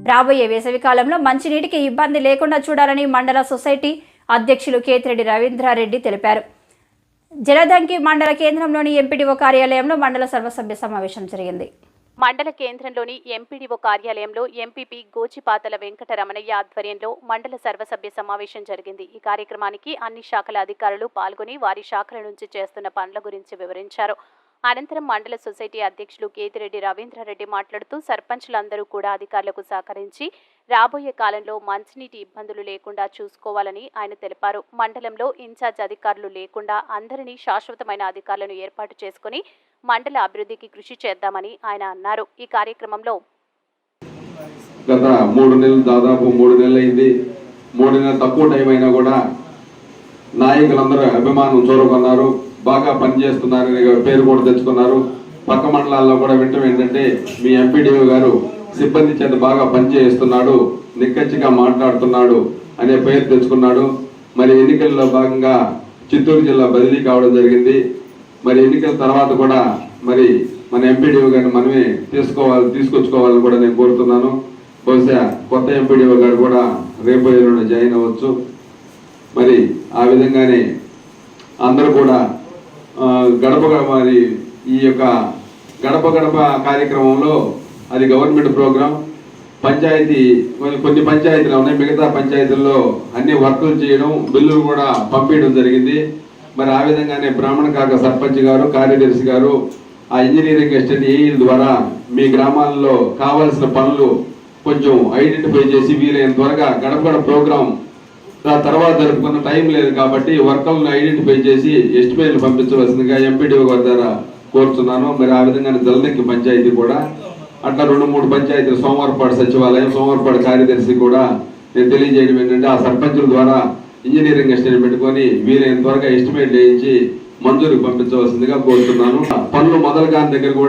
రాబోయే వేసవికాలంలో మంచినీటికి ఇబ్బంది లేకుండా చూడాలని మండల సొసైటీ అధ్యక్షులు కేతిరెడ్డి రవీంద్రారెడ్డి తెలిపారు. జలదంకి మండల కేంద్రంలోని ఎంపీడీఓ కార్యాలయంలో మండల సర్వసభ్య సమావేశం జరిగింది. మండల కేంద్రంలోని ఎంపీడీఓ కార్యాలయంలో ఎంపీపీ గోచిపాతల వెంకటరమణయ్య ఆధ్వర్యంలో మండల సర్వసభ్య సమావేశం జరిగింది. ఈ కార్యక్రమానికి అన్ని శాఖల అధికారులు పాల్గొని వారి శాఖల నుంచి చేస్తున్న పనుల గురించి వివరించారు. అనంతరం మండల సొసైటీ అధ్యక్షులు కేతిరెడ్డి రవీంద్రారెడ్డి మాట్లాడుతూ సర్పంచులందరూ కూడా అధికారులకు సహకరించి రాబోయే కాలంలో మంచినీటి ఇబ్బందులు లేకుండా చూసుకోవాలని ఆయన తెలిపారు. మండలంలో ఇన్ఛార్జ్ అధికారులు లేకుండా అందరినీ శాశ్వతమైన అధికారులను ఏర్పాటు చేసుకుని మండల అభివృద్ధికి కృషి చేద్దామని ఆయన అన్నారు. ఈ కార్యక్రమంలో గత 3 నెలలు దాదాపు 3 నెలలు అయింది. 3 నెలలు తక్కువ టైం అయినా కూడా నాయకులందరూ అభిమానం చూరుకున్నారు, బాగా పనిచేస్తున్నారని పేరు కూడా తెచ్చుకున్నారు. పక్క మండలాల్లో కూడా వింటం ఏంటంటే మీ ఎంపీడీఓ గారు సిబ్బంది చేత బాగా పనిచేస్తున్నాడు, నిక్కచ్చిగా మాట్లాడుతున్నాడు అనే పేరు తెచ్చుకున్నాడు. మరి ఎన్నికల్లో భాగంగా చిత్తూరు జిల్లా బదిలీ కావడం జరిగింది. మరి ఎన్నికల తర్వాత కూడా మరి మన ఎంపీడీఓ గారిని మనమే తీసుకొచ్చుకోవాలని కూడా నేను కోరుతున్నాను. బహుశా కొత్త ఎంపీడీఓ గారు కూడా రేపు ఎల్లుండి జాయిన్ అవ్వచ్చు. మరి ఆ విధంగానే అందరూ కూడా మరి ఈ యొక్క గడప గడప కార్యక్రమంలో అది గవర్నమెంట్ ప్రోగ్రాం. పంచాయతీ కొన్ని పంచాయతీలు ఉన్నాయి, మిగతా పంచాయతీల్లో అన్ని వర్కులు చేయడం, బిల్లులు కూడా పంపించడం జరిగింది. మరి ఆ విధంగానే బ్రాహ్మణ కాక సర్పంచ్ గారు, కార్యదర్శి గారు ఆ ఇంజనీరింగ్ ఎస్టేట్ ఏఈల ద్వారా మీ గ్రామాల్లో కావాల్సిన పనులు కొంచెం ఐడెంటిఫై చేసి వీలైన త్వరగా గడప గడప ప్రోగ్రాం తర్వాత జరుపుకున్న టైం లేదు కాబట్టి వర్కర్లను ఐడెంటిఫై చేసి ఎస్టిమేట్లు పంపించవలసిందిగా ఎంపీడీఓ గారి ద్వారా కోరుతున్నాను. మరి ఆ విధంగానే జలదంకి పంచాయతీ కూడా అట్లా 2-3 పంచాయతీలు, సోమవారపాడు సచివాలయం, సోమవారపాడు కార్యదర్శి కూడా నేను తెలియజేయడం ఏంటంటే ఆ సర్పంచుల ద్వారా ఇంజనీరింగ్ ఎస్టిమేట్ పెట్టుకొని వీలైన త్వరగా ఎస్టిమేట్ వేయించి మంజూరుకు పంపించవలసిందిగా కోరుతున్నాను. పనులు మొదలు కాని దగ్గర కూడా